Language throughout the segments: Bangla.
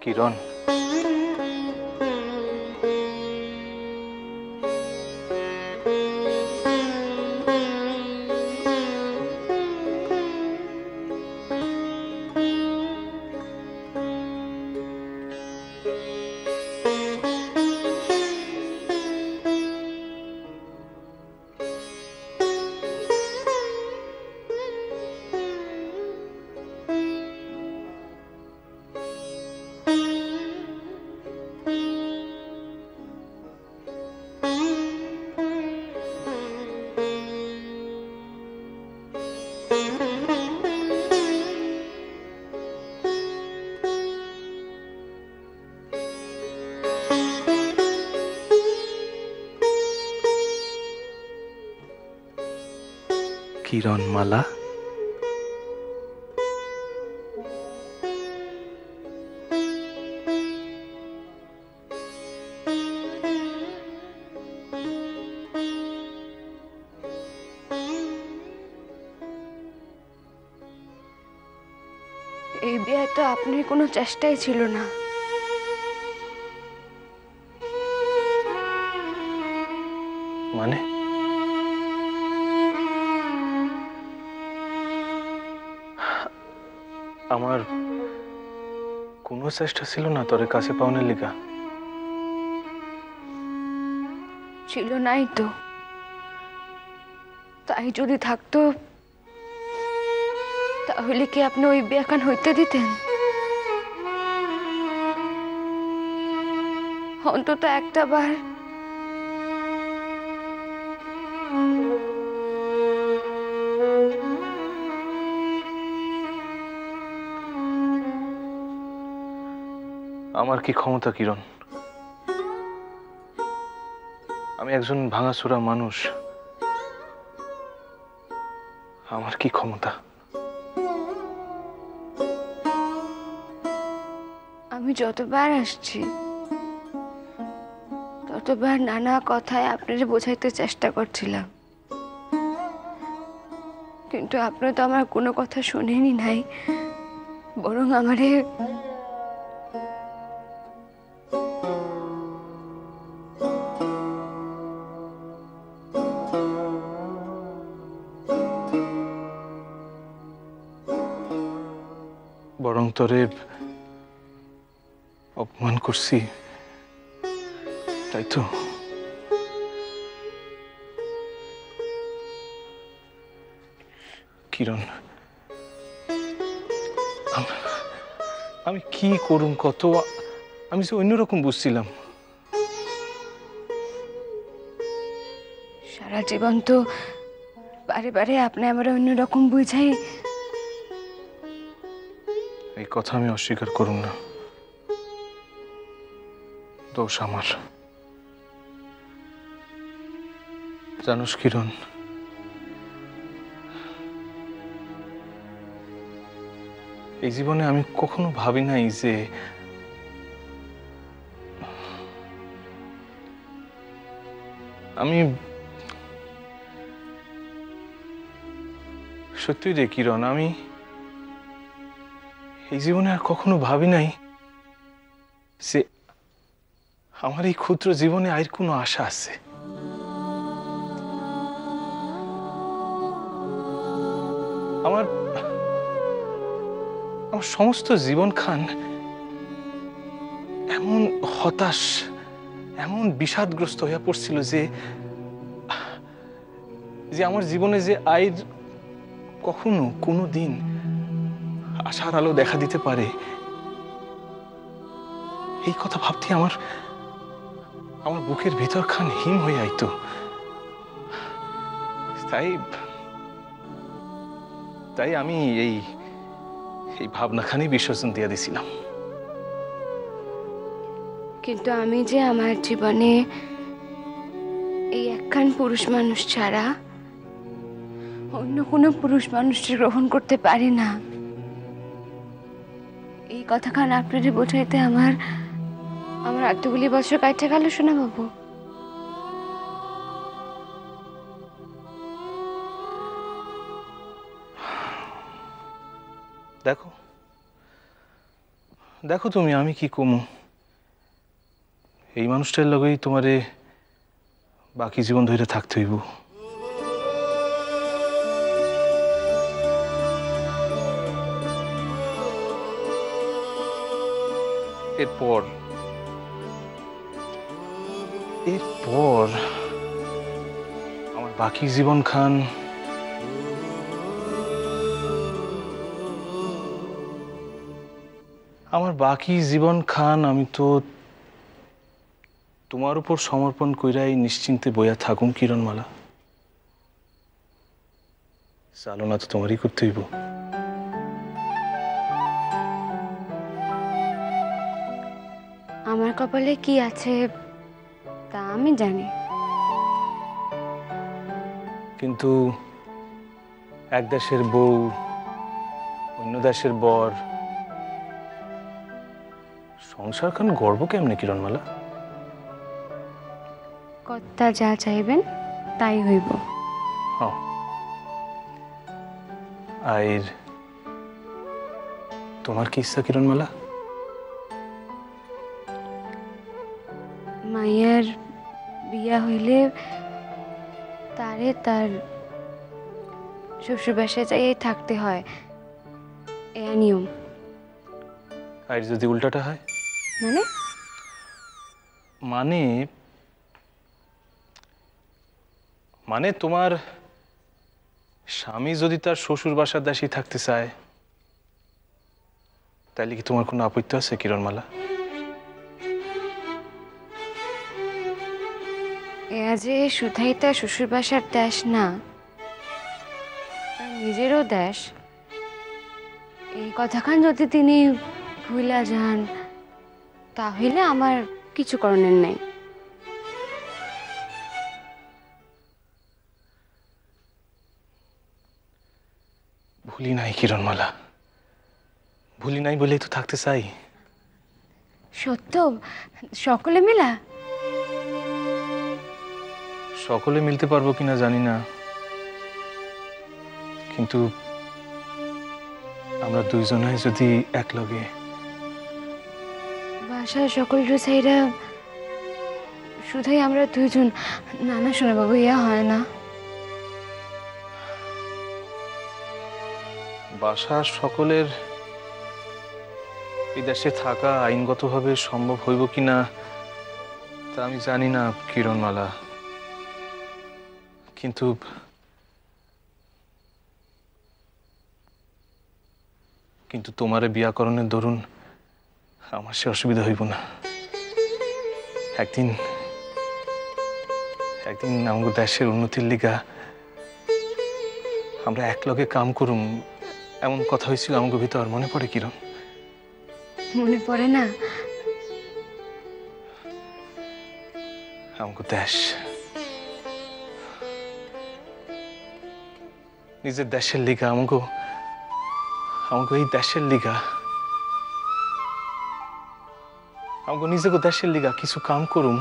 কিরণ, কিরণমালা, এই বিয়ে তো আপনার কোনো চেষ্টাই ছিল না। মানে আমার কোনো চেষ্টা ছিল না তোরে কাছে পাওনের লিগা? ছিল নাই তো, তাই যদি থাকতো তাহলে কি আপনি ওই বিয়াখান হইতে দিতেন? অন্তত একটা বার আমার কি ক্ষমতা কিরণ? আমি একজন ভাঙাচোরা মানুষ, আমার কি ক্ষমতা? আমি যতবার আসছি ততবার নানা কথায় আপনারে বোঝাইতে চেষ্টা করছিলাম, কিন্তু আপনি তো আমার কোনো কথা শুনেনি নাই, বরং আমারে বরং তোরে অপমান করছি, তাই তো? কিরণ, আমি কি করুম কত? আমি যে অন্যরকম বুঝছিলাম। সারা জীবন তো বারে বারে আপনি আমার অন্যরকম বুঝাই। এই কথা আমি অস্বীকার করুম না, দোষ আমার। জানোস কিরণ, এই জীবনে আমি কখনো ভাবি নাই যে আমি সত্যি রে কিরণ, আমি এই জীবনে আর কখনো ভাবি নাই যে আমার এই ক্ষুদ্র জীবনে আর কোনো আশা আছে। আমার আমার সমস্ত জীবনখান এমন হতাশ, এমন বিষাদগ্রস্ত হয়ে পড়ছিল যে আমার জীবনে যে আইর কখনো কোনো দিন আশার আলো দেখা দিতে পারে, এই কথা ভাবতে আমার আমার বুকের ভিতর খান হিম হয়ে আইতো। তাই তাই আমি এই এই ভাবনাখানি বিসর্জন দিয়ে দিছিলাম। কিন্তু আমি যে আমার জীবনে এই একখান পুরুষ মানুষ ছাড়া অন্য কোনো পুরুষ মানুষকে গ্রহণ করতে পারি না, এই কথাখান আপনাদের বোঝাইতে আমার এতগুলি বছর কাটতে গেল শোনা বাবু। দেখো দেখো তুমি, আমি কি কমু, এই মানুষটার লগেই তোমারে বাকি জীবন ধরে থাকতে হইব। এরপর এরপর আমার বাকি জীবন খান আমি তো তোমার উপর সমর্পণ কইরাই নিশ্চিন্তে বইয়া থাকুম কিরণমালা। চালনা তো তোমারই করতে হইব। আমার কপালে কি আছে তা আমি জানি, কিন্তু এক দেশের বউ অন্য দেশের বর, সংসার খান গর্ব কেমনে কিরণমালা? কর্তা যা চাইবেন তাই হইব। হ্যাঁ, আর তোমার কি ইচ্ছা কিরণমালা? মাইয়ার বিয়া হইলে তারে তার শ্বশুর বাসায় যাইয়ে থাকতে হয়, এ নিয়ম। আর যদি উল্টাটা হয়? মানে মানে মানে তোমার স্বামী যদি তার শ্বশুর বাসার দেশেই থাকতে চায়, তাহলে কি তোমার কোনো আপত্তি আছে কিরণমালা? এয়া যে শুধাই তার শ্বশুর বাসার দেশ না, তার নিজেরও দেশ, এই কথাখান যদি তিনি ভুলা যান তাহলে আমার কিছু করণের নাই। ভুলি নাই কিরণমালা, ভুলি নাই বলেই তো থাকতে চাই। সত্য? সকলে মিলা? সকলে মিলতে পারবো কিনা জানি না, কিন্তু আমরা দুইজনাই যদি একলগে বাসার সকল রুসাইরা শুধুই আমরা দুইজন, নানা শোনা বাবু, ইয়া হয় না। বাসার সকলের এই দেশে থাকা আইনগতভাবে সম্ভব হইব কিনা তা আমি জানি না কিরণমালা, কিন্তু কিন্তু তোমারে বিয়াকরণের দরুন আমার সে অসুবিধা হইব না। একদিন একদিন আমাদের দেশের উন্নতির লিগা আমরা একলগে কাম করুম, এমন কথা হয়েছিল আমাকে ভিতর, মনে পড়ে কিরণ? মনে পড়ে না? আমাকে দেশ, নিজের দেশের লিগা, আমাকে এই দেশের লিগা, আমাকে নিজেকে দেশের লিগা কিছু কাম করুম,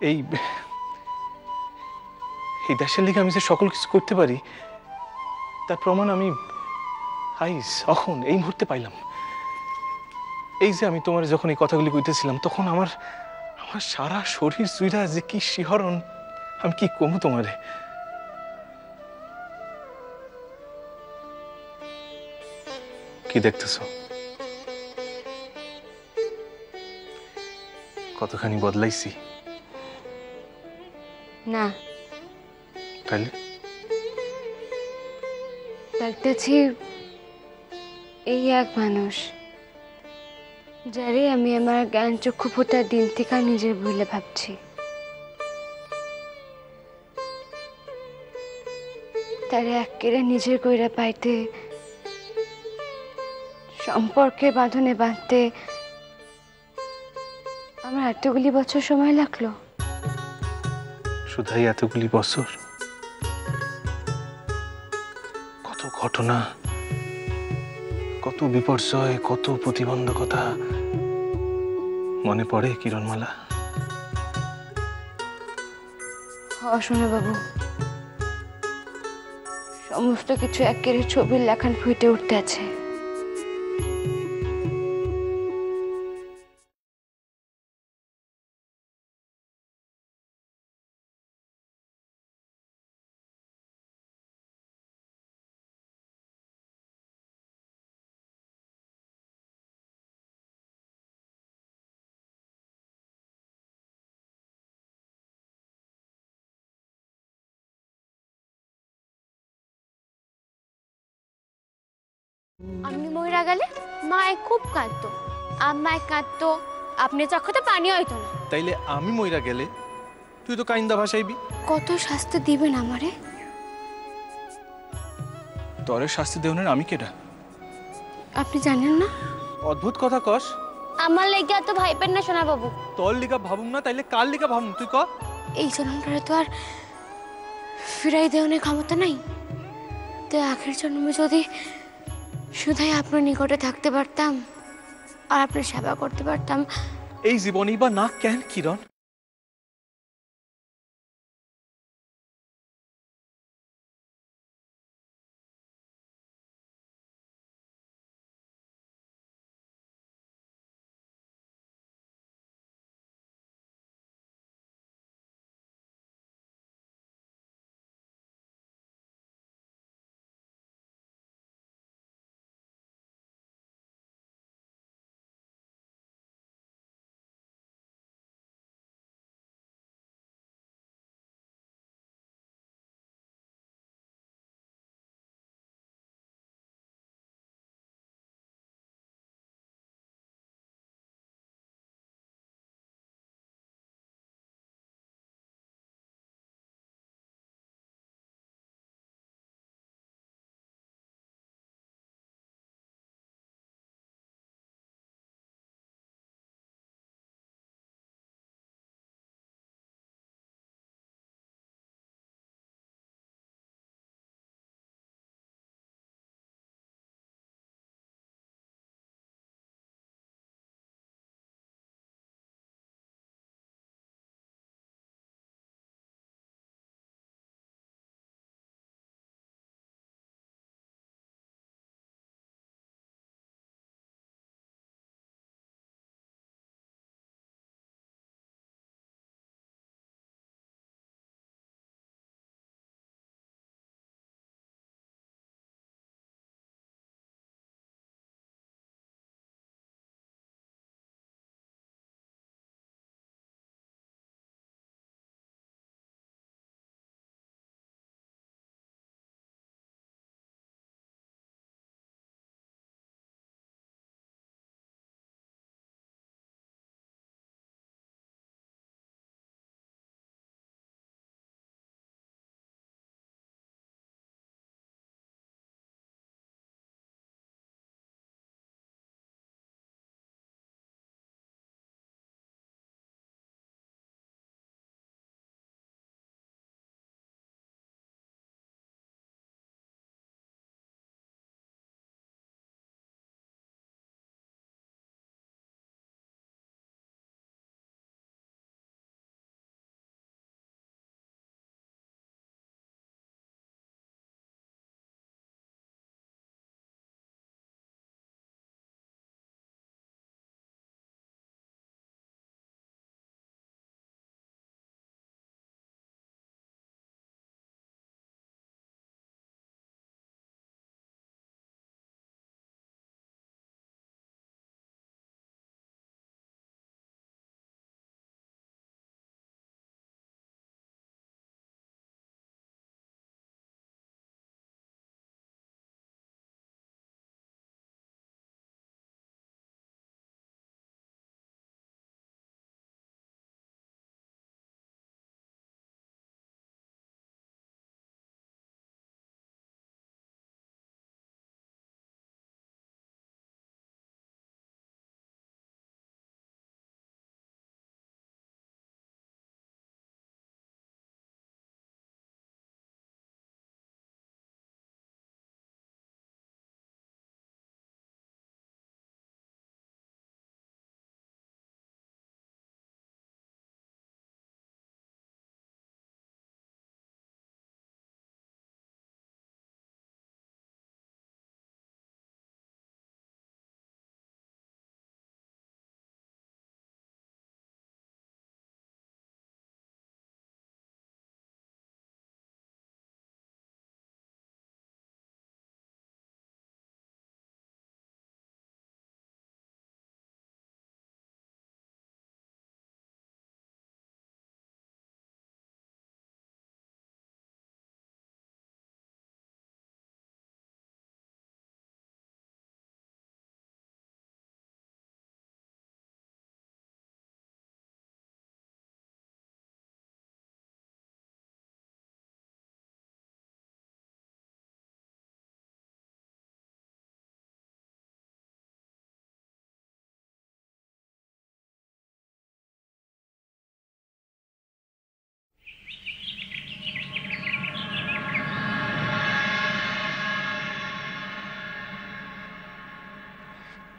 এই দেশের লিগা আমি যে সকল কিছু করতে পারি তার প্রমাণ আমি আইস এখন এই মুহূর্তে পাইলাম। এই যে আমি তোমার যখন এই কথাগুলি কইতেছিলাম তখন আমার সারা শরীর জুইরা যে কি শিহরণ, আমি কি কমু তোমারে। কি দেখতেছো? কতখানি বদলাইছি? না, তাইলে দেখতেছি এই এক মানুষ যারে আমি আমার জ্ঞান চক্ষু ফোটার দিন থেকে নিজের ভুলে ভাবছি। তারে একেবারে নিজের কইরা পাইতে, সম্পর্কের বাঁধনে বাঁধতে আমার এতগুলি বছর সময় লাগলো। শুধাই এতগুলি বছর? কত ঘটনা, কত বিপর্যয়, কত প্রতিবন্ধকতা মনে পড়ে কিরণমালা? শোনো বাবু, সমস্ত কিছু একেবারে ছবির লেখান ফুটে উঠতে আছে। আপনি মইরা গেলে মায়ে খুব কাঁদতো, আম্মায় কাঁদতো, আপনি চক্ষুতে পানি হইতো না। তাইলে আমি মইরা গেলে তুই তো কাইন্দা ভাসাইবি। কত শাস্তি দিবেন আমারে? তরে শাস্তি দেওয়ার আমি কেডা? আপনি জানেন না? অদ্ভুত কথা কস। আমার লেগে এত ভাইবেন না সোনা বাবু। তোর লিগা ভাবুম না তাইলে কার লিগা ভাবুম তুই ক? এই জন্মটারে তো আর ফিরাই দেওয়ার ক্ষমতা নাই। তো আগের জন্মে যদি শুধুই আপনার নিকটে থাকতে পারতাম আর আপনার সেবা করতে পারতাম। এই জীবনই বা না কেন কিরণ?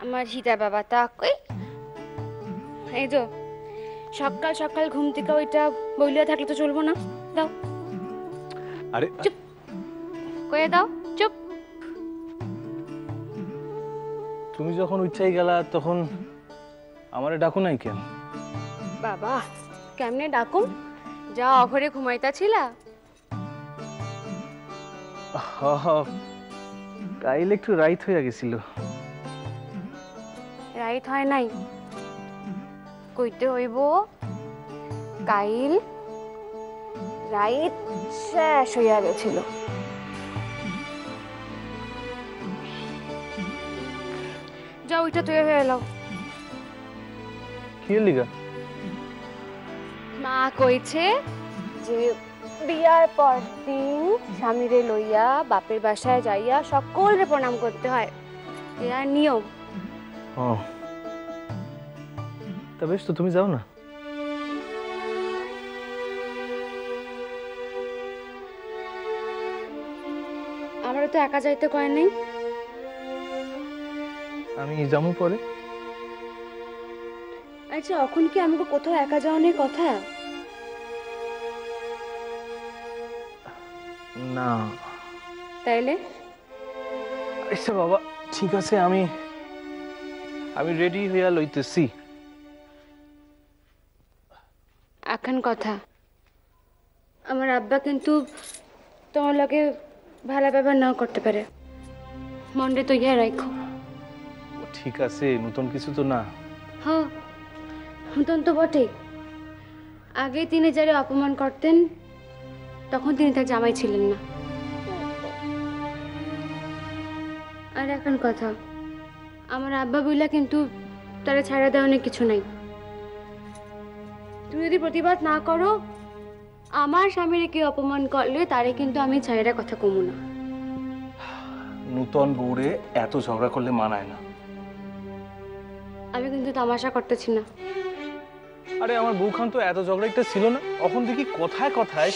আমার হিতা বাবা তা কই? এই যে সকাল সকাল ঘুম থেকে ওইটা বইলিয়া থাকলে তো চলবো না। দাও। আরে চুপ কয়ে দাও, চুপ। তুমি যখন উচ্চাই গেলা তখন আমারে ডাকো নাই কেন? বাবা কেমনে ডাকুম? যা অঘরে ঘুমাইতা ছিলা। কাইল একটু রাইত হইয়া গেছিল। রাইত হয় নাই, কইতে হইব কাইল রাইত শেষ হইয়া গেছিল। যাও ওইটা তৈরি হয়ে এলাও। কি লিগা? মা কইছে যে বিয়ার পর দিন স্বামীরে লইয়া বাপের বাসায় যাইয়া সকলরে প্রণাম করতে হয়, এর নিয়ম। ও তা বেশ, তো তুমি যাও না। আমারও তো একা যাইতে কয় নাই। আমি যাবো পরে। আচ্ছা এখন কি আমাকে কোথাও একা যাওয়ানোর কথা? না। তাইলে আচ্ছা বাবা ঠিক আছে, আমি রেডি হইয়া লইতেছি। এখন কথা, আমার আব্বা কিন্তু তোমার লগে ভালো ব্যবহার নাও করতে পারে, মনরে তো ইয়া রাখো। ঠিক আছে, নতুন কিছু তো না। হ্যাঁ নতুন তো বটেই। আগে তিনি যারা অপমান করতেন তখন তিনি তার জামাই ছিলেন না। আর এখন কথা, আমার আব্বা বইলা কিন্তু তারা ছাড়া দেওয়ার কিছু নাই। তুমি যদি প্রতিবাদ না করো, আমার স্বামীরে কেউ অপমান করলে তারে কিন্তু আমি ছাইরা কথা কমু না। নূতন বউরে এত ঝগড়া করলে মানায় না। আমি কিন্তু তামাশা করতেছি না। আরে আমার বউখান তো এত ঝগড়া একটা ছিল না, এখন দেখি কথায় কথায়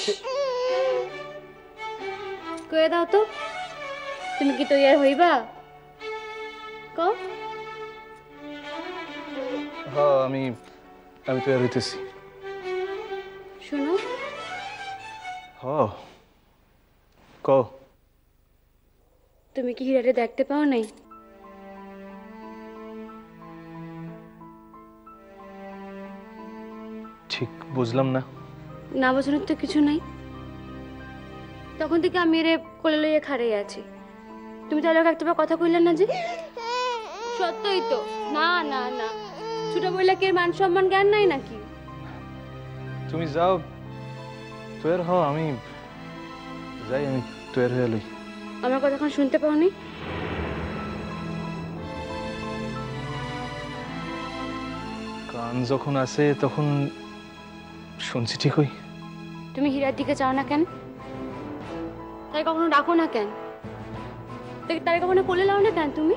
কয়ে দাও তো, তুমি কি তৈয়ার হইবা? কও। হ্যাঁ আমি তৈরি হইতেছি। শোনো। হ্যাঁ কও। তুমি কি হীরারে দেখতে পাও নাই? ঠিক বুঝলাম না। না বোঝানোর তো কিছু নাই। তখন থেকে আমি এর কোলে লইয়ে খাড়াই আছি, তুমি তাহলে একটাবার কথা কইলে না যে? সত্যই তো। না না না, ছোট বইলা কি মান সম্মান জ্ঞান নাই নাকি? তুমি যাও তৈরি হও, আমি যাই, আমি তৈরি হয়ে লই। আমার কথা এখন শুনতে পাওনি? কান যখন আছে তখন শুনছি ঠিকই। তুমি হীরার দিকে চাও না কেন? তাই কখনো ডাকো না কেন? তাই কখনো কোলে লাও না কেন তুমি?